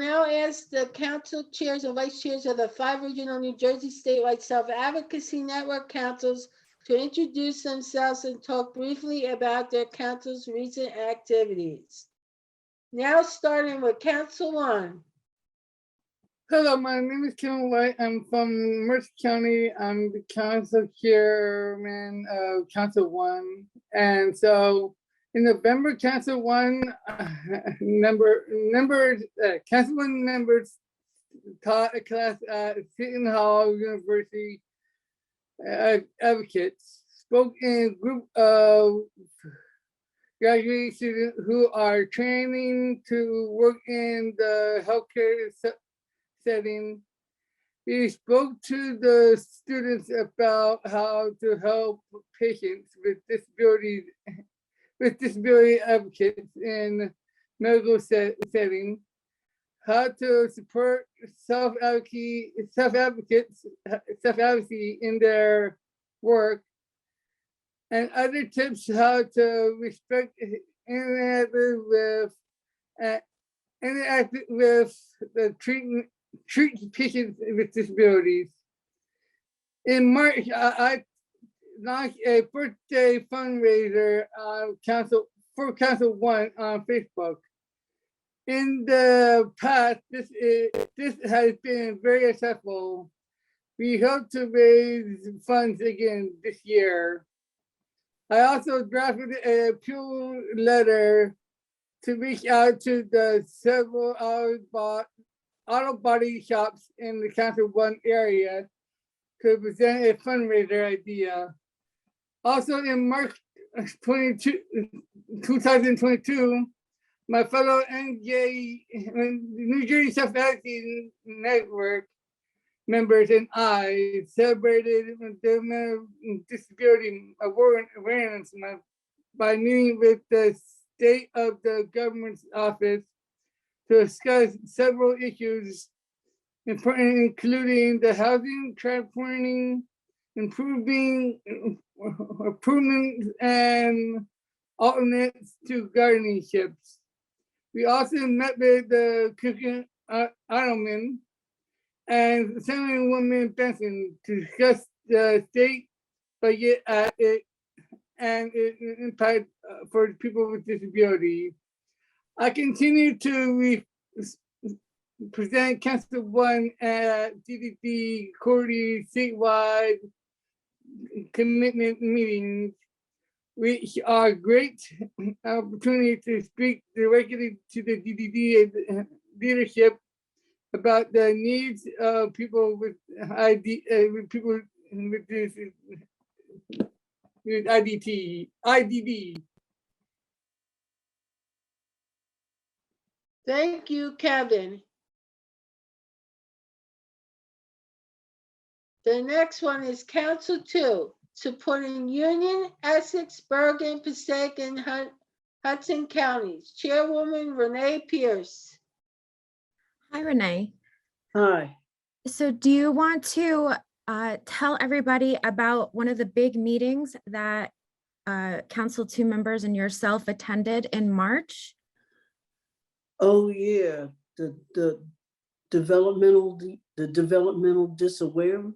now ask the council chairs and vice chairs of the 5 regional New Jersey statewide self-advocacy network councils to introduce themselves and talk briefly about their council's recent activities. Now starting with Council 1. Hello, my name is Kevin White. I'm from Mercer County. I'm the council chairman of Council 1. And so in November, Council 1 Council 1 members taught a class at Seton Hall University advocates, spoke in a group of graduate students who are training to work in the healthcare setting. We spoke to the students about how to help patients with disability advocates in medical setting, how to support self-advocacy in their work, and other tips how to interact with the treat patients with disabilities. In March, I launched a birthday fundraiser for Council 1 on Facebook. In the past, this has been very successful. We hope to raise funds again this year. I also drafted a appeal letter to reach out to the several auto body shops in the Council 1 area to present a fundraiser idea. Also in March 2022, my fellow New Jersey Self-Advocacy Network members and I celebrated the Disability Awareness Month by meeting with the state of the government's office to discuss several issues, including the housing, transporting, improvements, and alternates to guardianships. We also met with the Cooking Ottoman and Assemblywoman Benson to discuss the state budget and its impact for people with disability. I continue to present Council 1 at DDD quarterly statewide commitment meetings, which are great opportunity to speak directly to the DDD leadership about the needs of people with IDD. Thank you, Kevin. The next one is Council 2, supporting Union, Essex, Bergen, Passaic, and Hudson counties. Chairwoman Renee Pierce. Hi, Renee. Hi. So do you want to tell everybody about one of the big meetings that Council 2 members and yourself attended in March? Oh yeah, the developmental disawareness,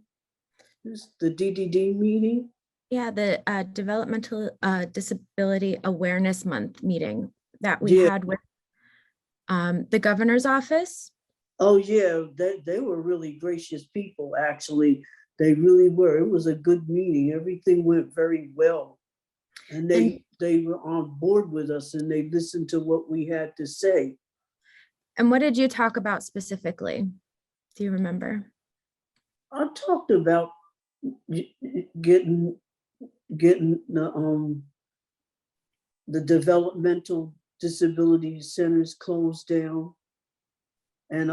the DDD meeting. Yeah, the Developmental Disability Awareness Month meeting that we had with the governor's office. Oh yeah, they were really gracious people, actually. They really were. It was a good meeting. Everything went very well. And they were on board with us and they listened to what we had to say. And what did you talk about specifically? Do you remember? I talked about getting the developmental disability centers closed down, and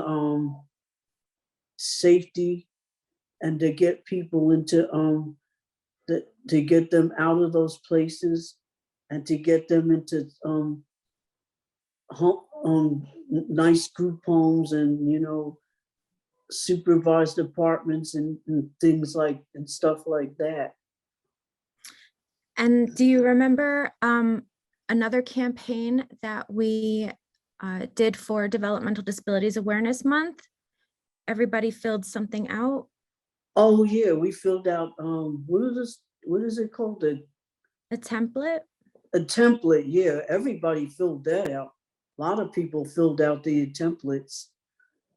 safety, and to get people into to get them out of those places, and to get them into nice group homes, and supervised apartments and things and stuff like that. And do you remember another campaign that we did for Developmental Disabilities Awareness Month. Everybody filled something out. Oh yeah, we filled out, what is it called? A template. A template, yeah, everybody filled that out. A lot of people filled out the templates,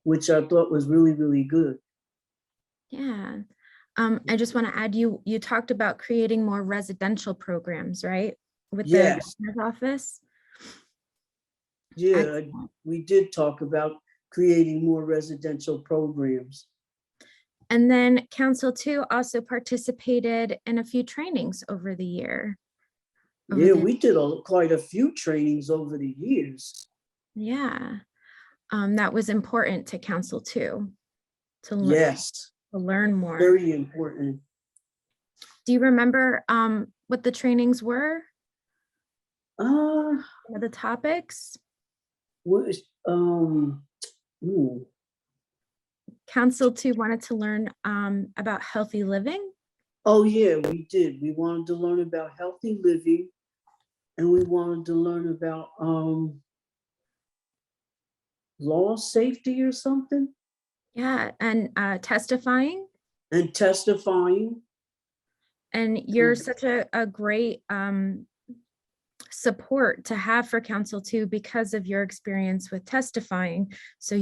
which I thought was really, really good. Yeah. I just want to add, you talked about creating more residential programs, right? With the Yes. governor's office. Yeah, Excellent. we did talk about creating more residential programs. And then Council 2 also participated in a few trainings over the year. Yeah, we did quite a few trainings over the years. Yeah. That was important to Council 2 to Yes, learn more. very important. Do you remember what the trainings were? What The topics? is, ooh, Council 2 wanted to learn about healthy living. oh yeah, we did. We wanted to learn about healthy living, and we wanted to learn about law safety or something, Yeah, and testifying. and testifying. And you're such a great support to have for Council 2 because of your experience with testifying. So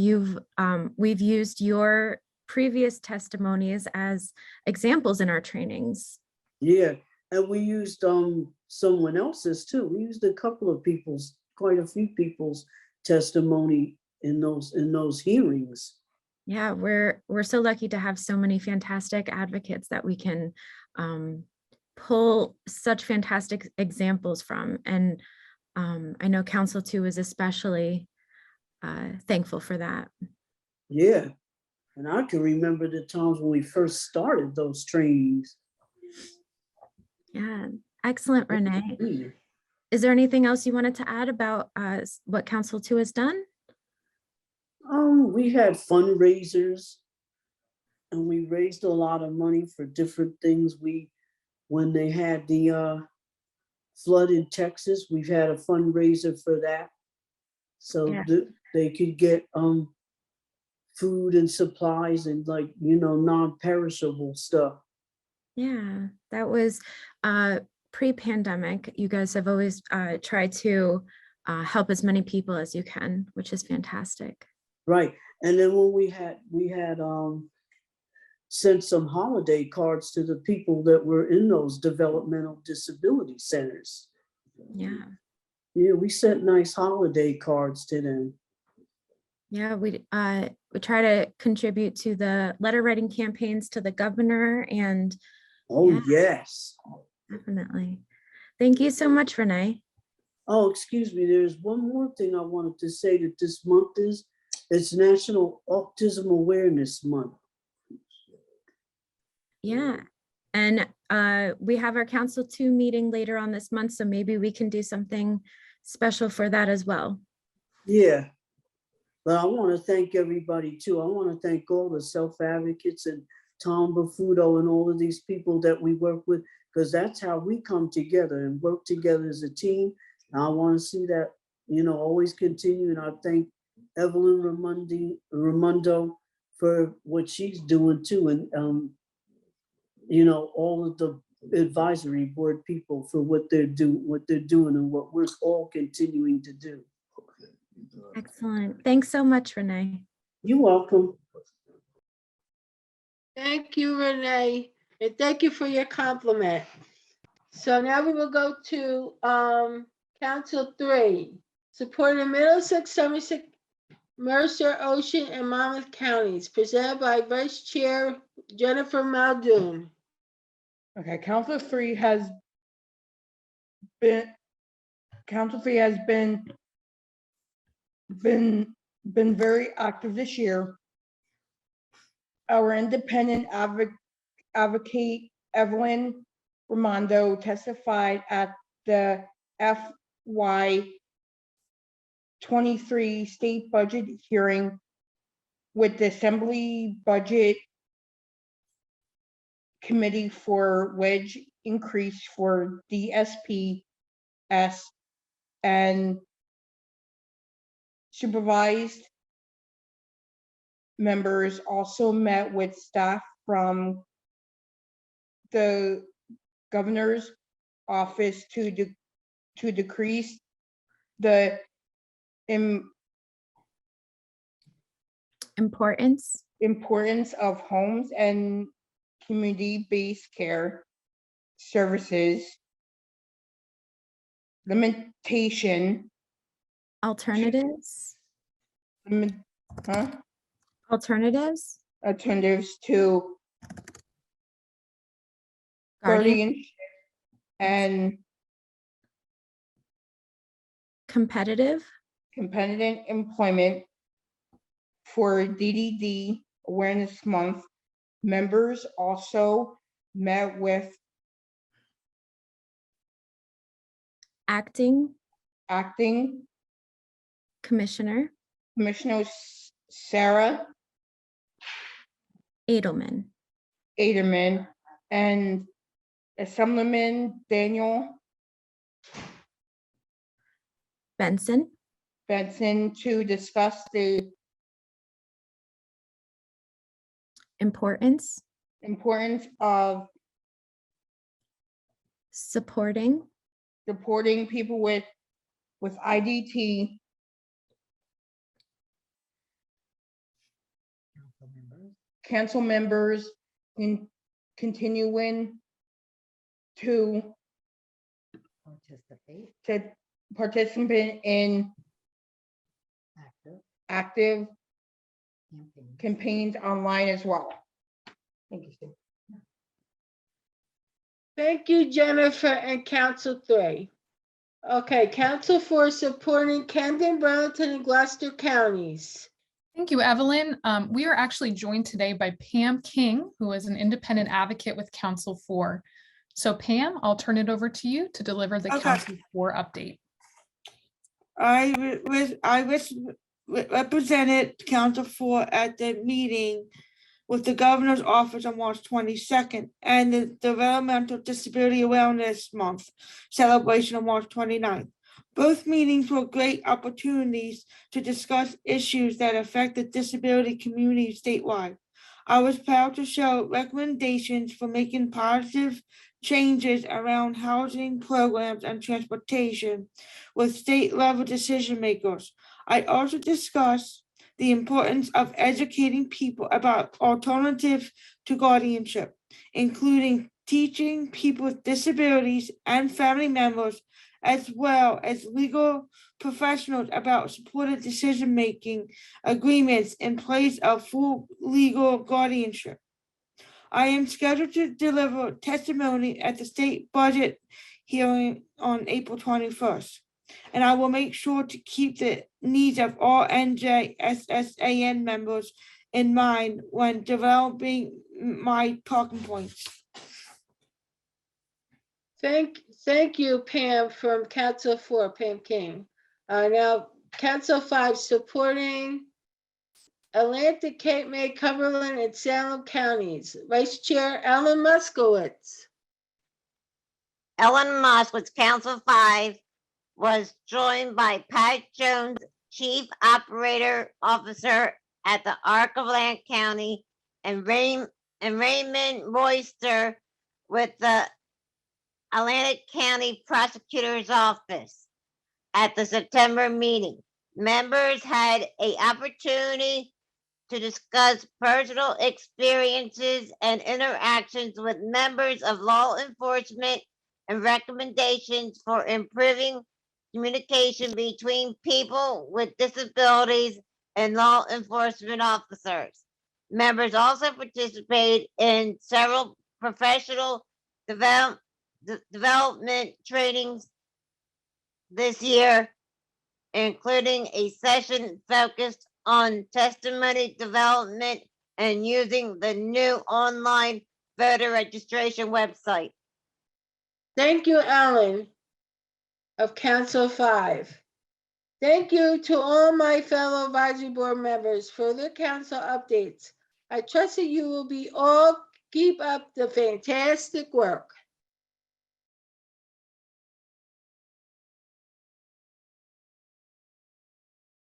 we've used your previous testimonies as examples in our trainings. Yeah, and we used someone else's too. We used a couple of people's, quite a few people's testimony in those hearings. Yeah, we're so lucky to have so many fantastic advocates that we can pull such fantastic examples from. And I know Council 2 is especially thankful for that. Yeah, and I can remember the times when we first started those trainings. Yeah, excellent, Renee. Mm. Is there anything else you wanted to add about what Council 2 has done? We had fundraisers, and we raised a lot of money for different things. When they had the flood in Texas, we've had a fundraiser for that, so Yeah. they could get food and supplies and non-perishable stuff. Yeah, that was pre-pandemic. You guys have always tried to help as many people as you can, which is fantastic. Right, and then when we had sent some holiday cards to the people that were in those developmental disability centers. Yeah. Yeah, we sent nice holiday cards to them. Yeah, we try to contribute to the letter writing campaigns to the governor, and Oh, yeah, yes. definitely. Thank you so much, Renee. Oh, excuse me, there's one more thing I wanted to say that this month it's National Autism Awareness Month. Yeah, and we have our Council 2 meeting later on this month, so maybe we can do something special for that as well. Yeah, but I want to thank everybody too. I want to thank all the self-advocates and Tom Bafuto and all of these people that we work with, because that's how we come together and work together as a team. And I want to see that, always continue. And I thank Evelyn Raimondo for what she's doing too. And, all of the advisory board people for what they're doing and what we're all continuing to do. Excellent. Thanks so much, Renee. You're welcome. Thank you, Renee, and thank you for your compliment. So now we will go to Council 3, supporting Middlesex, Somerset, Mercer, Ocean, and Monmouth counties, presented by Vice Chair Jennifer Muldoon. Okay, Council 3 has been very active this year. Our independent advocate Evelyn Raimondo testified at the FY 23 state budget hearing with the Assembly Budget Committee for wage increase for DSPS and supervised members also met with staff from the governor's office to decrease the importance of homes and community-based care services, Alternatives alternatives to guardianship and competitive employment. For DDD Awareness Month, members also met with acting Commissioner Sarah Edelman, and Assemblyman Daniel Benson, to discuss the importance of supporting people with IDT council members in continuing to participate in active campaigns online as well. Thank you, Steve. Thank you, Jennifer and Council 3. Okay, Council 4 supporting Camden, Burlington, and Gloucester counties. Thank you, Evelyn. We are actually joined today by Pam King, who is an independent advocate with Council 4. So Pam, I'll turn it over to you to deliver the Council 4 update. I represented Council 4 at the meeting with the governor's office on March 22nd and the Developmental Disability Awareness Month celebration on March 29th. Both meetings were great opportunities to discuss issues that affect the disability community statewide. I was proud to show recommendations for making positive changes around housing programs and transportation with state-level decision makers. I also discussed the importance of educating people about alternatives to guardianship, including teaching people with disabilities and family members, as well as legal professionals, about supported decision-making agreements in place of full legal guardianship. I am scheduled to deliver testimony at the state budget hearing on April 21st. And I will make sure to keep the needs of all NJSSAN members in mind when developing my talking points. Thank you, Pam, from Council 4, Pam King. Now, Council 5 supporting Atlantic, Cape May, Cumberland, and Salem counties. Vice Chair Ellen Muskowitz. Ellen Moskowitz, Council 5, was joined by Pat Jones, Chief Operator Officer at the Arc of Land County, and Raymond Royster with the Atlantic County Prosecutor's Office at the September meeting. Members had an opportunity to discuss personal experiences and interactions with members of law enforcement and recommendations for improving communication between people with disabilities and law enforcement officers. Members also participated in several professional development trainings this year, including a session focused on testimony development and using the new online voter registration website. Thank you, Ellen of Council 5. Thank you to all my fellow advisory board members for their council updates. I trust that you will be all keep up the fantastic work.